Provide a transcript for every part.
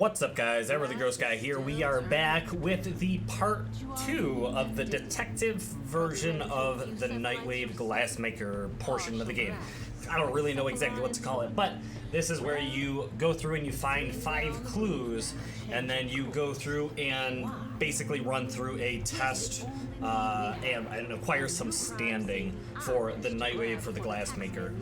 What's up, guys? Ever the Gross Guy here. We are back with the part 2 of the detective version of the Nightwave Glassmaker portion of the game. I don't really know exactly what to call it, but this is where you go through and you find 5 clues, and then you go through and basically run through a test and acquire some standing for the Nightwave for the Glassmaker.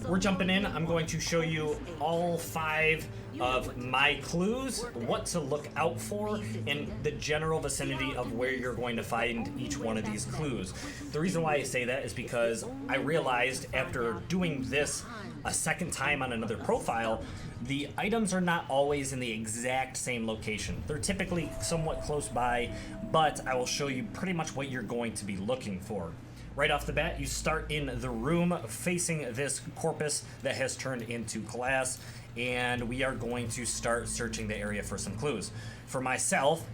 We're jumping in. I'm going to show you all 5 of my clues, what to look out for, in the general vicinity of where you're going to find each one of these clues. The reason why I say that is because I realized after doing this a second time on another profile, the items are not always in the exact same location. They're typically somewhat close by, but I will show you pretty much what you're going to be looking for. Right off the bat, you start in the room facing this corpus that has turned into glass, and we are going to start searching the area for some clues. For myself,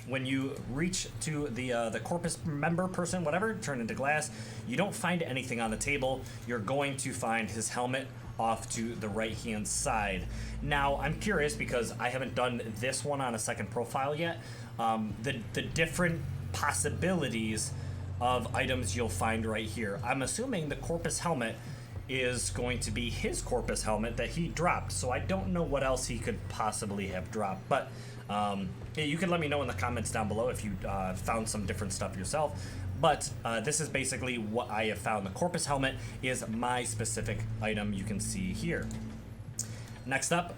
when you reach to the corpus member person, whatever, turned into glass, you don't find anything on the table. You're going to find his helmet off to the right-hand side. Now, I'm curious because I haven't done this one on a second profile yet. The different possibilities of items you'll find right here. I'm assuming the corpus helmet is going to be his corpus helmet that he dropped, so I don't know what else he could possibly have dropped, but you can let me know in the comments down below if you found some different stuff yourself. But this is basically what I have found. The corpus helmet is my specific item you can see here. Next up,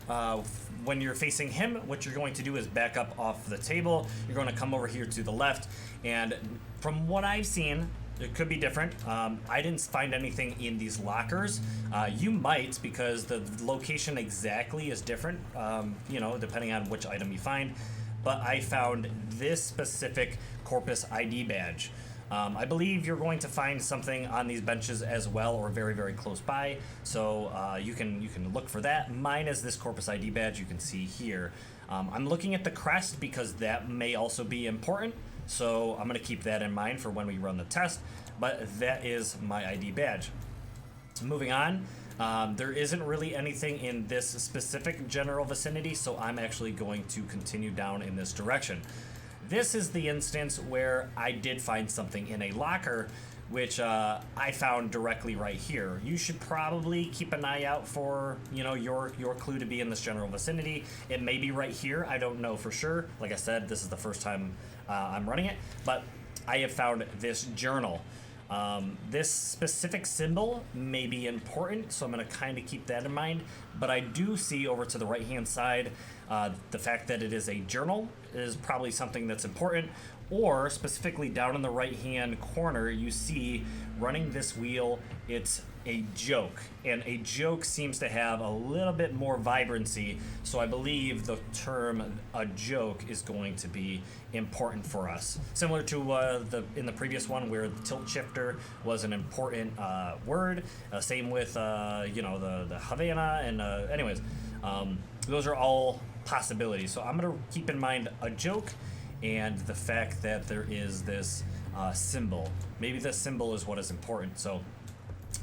when you're facing him, what you're going to do is back up off the table. You're going to come over here to the left, and from what I've seen, it could be different. I didn't find anything in these lockers. You might, because the location exactly is different, depending on which item you find. But I found this specific Corpus ID badge. I believe you're going to find something on these benches as well, or very, very close by. So you can look for that. Mine is this Corpus ID badge you can see here. I'm looking at the crest because that may also be important. So I'm going to keep that in mind for when we run the test, but that is my ID badge. Moving on, there isn't really anything in this specific general vicinity, so I'm actually going to continue down in this direction. This is the instance where I did find something in a locker, which I found directly right here. You should probably keep an eye out for, your clue to be in this general vicinity. It may be right here. I don't know for sure. Like I said, this is the first time I'm running it, but I have found this journal. This specific symbol may be important, so I'm going to kind of keep that in mind. But I do see over to the right-hand side, the fact that it is a journal is probably something that's important. Or specifically down in the right-hand corner, you see running this wheel, it's a joke. And a joke seems to have a little bit more vibrancy, so I believe the term a joke is going to be important for us. Similar to in the previous one where the tilt shifter was an important word. Same with, the Havana, and anyways, those are all possibilities. So I'm going to keep in mind a joke and the fact that there is this symbol. Maybe this symbol is what is important. So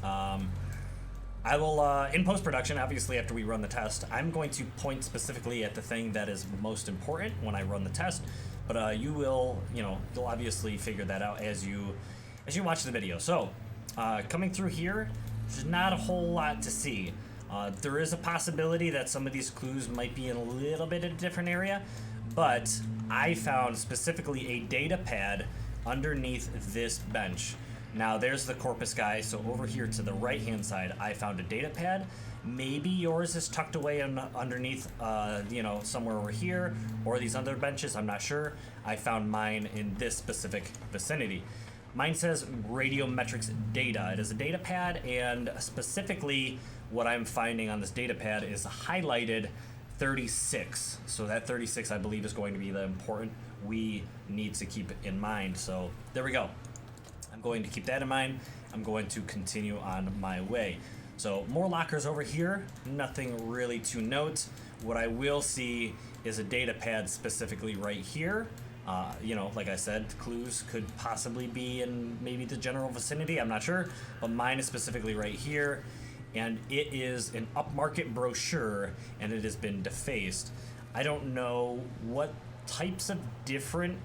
I will, in post-production, obviously after we run the test, I'm going to point specifically at the thing that is most important when I run the test. But you will, you'll obviously figure that out as you watch the video. So coming through here, there's not a whole lot to see. There is a possibility that some of these clues might be in a little bit of a different area, but I found specifically a data pad underneath this bench. Now there's the corpus guy, so over here to the right-hand side, I found a data pad. Maybe yours is tucked away underneath, somewhere over here, or these other benches, I'm not sure. I found mine in this specific vicinity. Mine says radiometrics data. It is a data pad, and specifically what I'm finding on this data pad is highlighted 36. So that 36, I believe, is going to be the important we need to keep in mind. So there we go. I'm going to keep that in mind. I'm going to continue on my way. So more lockers over here, nothing really to note. What I will see is a data pad specifically right here. Like I said, clues could possibly be in maybe the general vicinity, I'm not sure, but mine is specifically right here, and it is an upmarket brochure, and it has been defaced. I don't know what types of different,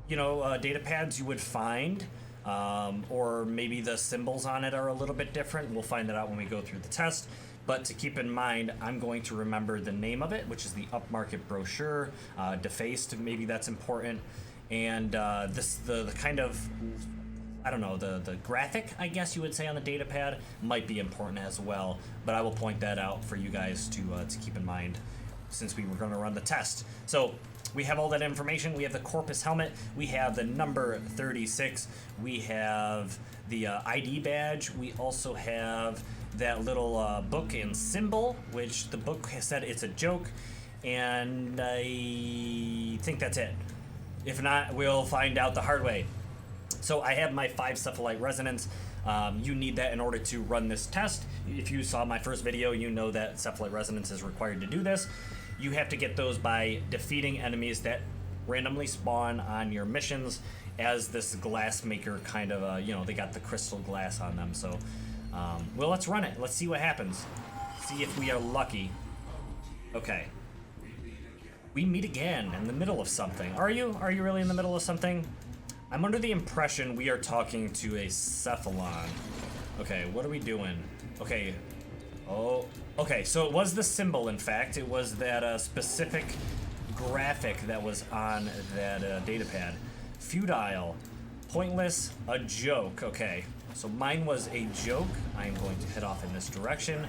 data pads you would find, or maybe the symbols on it are a little bit different. We'll find that out when we go through the test. But to keep in mind, I'm going to remember the name of it, which is the upmarket brochure, defaced. Maybe that's important, and the kind of, I don't know, the graphic, I guess you would say, on the data pad might be important as well. But I will point that out for you guys to keep in mind, since we were going to run the test. So we have all that information. We have the Corpus helmet. We have the number 36. We have the ID badge. We also have that little book and symbol, which the book has said it's a joke. And I think that's it. If not, we'll find out the hard way. So I have my 5 cephalite resonance. You need that in order to run this test. If you saw my first video, you know that cephalite resonance is required to do this. You have to get those by defeating enemies that randomly spawn on your missions as this glassmaker kind of, they got the crystal glass on them. So, well, let's run it. Let's see what happens. See if we are lucky. Okay. We meet again in the middle of something. Are you? Are you really in the middle of something? I'm under the impression we are talking to a cephalon. Okay, what are we doing? Okay. Oh, okay, so it was the symbol, in fact. It was that specific graphic that was on that data pad. Futile, pointless, a joke. Okay, so mine was a joke. I am going to head off in this direction.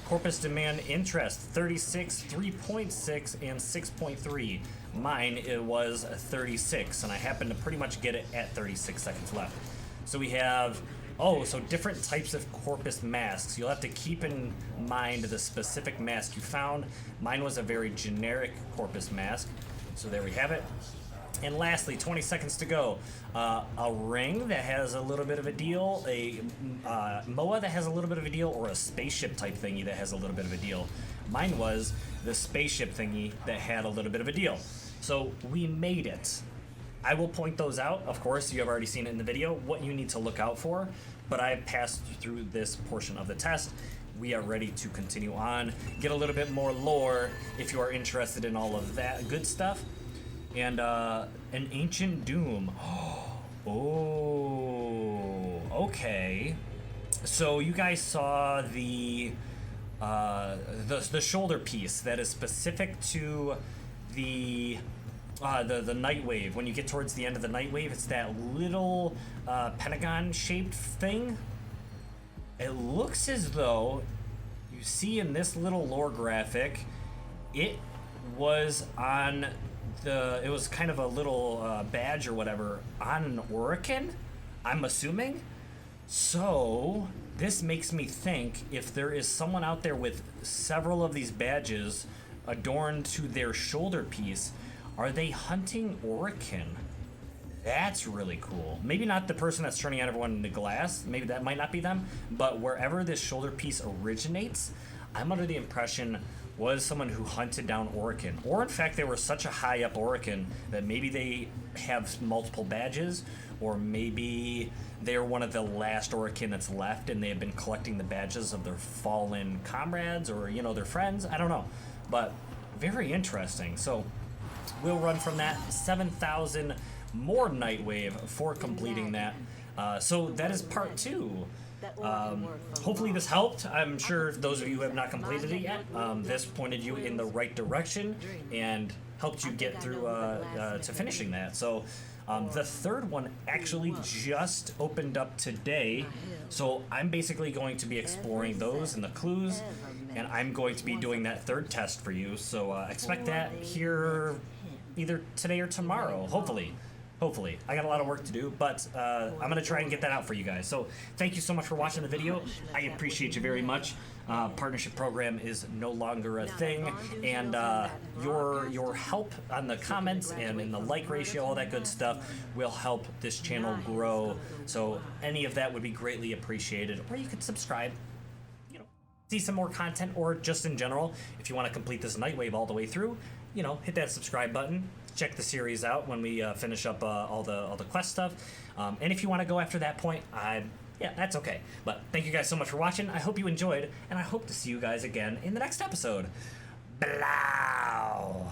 Corpus demand interest, 36, 3.6, and 6.3. Mine, it was 36, and I happened to pretty much get it at 36 seconds left. So we have, so different types of Corpus masks. You'll have to keep in mind the specific mask you found. Mine was a very generic Corpus mask. So there we have it. And lastly, 20 seconds to go. A ring that has a little bit of a deal, a MOA that has a little bit of a deal, or a spaceship type thingy that has a little bit of a deal. Mine was the spaceship thingy that had a little bit of a deal. So we made it. I will point those out. Of course, you have already seen it in the video, what you need to look out for, but I have passed through this portion of the test. We are ready to continue on, get a little bit more lore if you are interested in all of that good stuff. And an ancient doom. Oh, okay. So you guys saw the shoulder piece that is specific to the Nightwave. When you get towards the end of the Nightwave, it's that little pentagon-shaped thing. It looks as though you see in this little lore graphic, it was on it was kind of a little badge or whatever on an Orokin, I'm assuming. So this makes me think if there is someone out there with several of these badges adorned to their shoulder piece, are they hunting Orokin? That's really cool. Maybe not the person that's turning out everyone into glass. Maybe that might not be them. But wherever this shoulder piece originates, I'm under the impression was someone who hunted down Orokin. Or in fact, they were such a high up Orokin that maybe they have multiple badges, or maybe they're one of the last Orokin that's left and they have been collecting the badges of their fallen comrades or, their friends. I don't know. But very interesting. So we'll run from that. 7,000 more Nightwave for completing that. So that is part 2. Hopefully this helped. I'm sure those of you who have not completed it yet, this pointed you in the right direction and helped you get through to finishing that. So the third one actually just opened up today, so I'm basically going to be exploring those and the clues, and I'm going to be doing that third test for you, so expect that here either today or tomorrow, hopefully. I got a lot of work to do, but I'm going to try and get that out for you guys. So thank you so much for watching the video. I appreciate you very much. Partnership program is no longer a thing, and your help on the comments and in the like ratio, all that good stuff, will help this channel grow. So any of that would be greatly appreciated. Or you could subscribe, see some more content, or just in general, if you want to complete this Nightwave all the way through, hit that subscribe button. Check the series out when we finish up all the quest stuff. And if you want to go after that point, that's okay. But thank you guys so much for watching. I hope you enjoyed, and I hope to see you guys again in the next episode. Blow.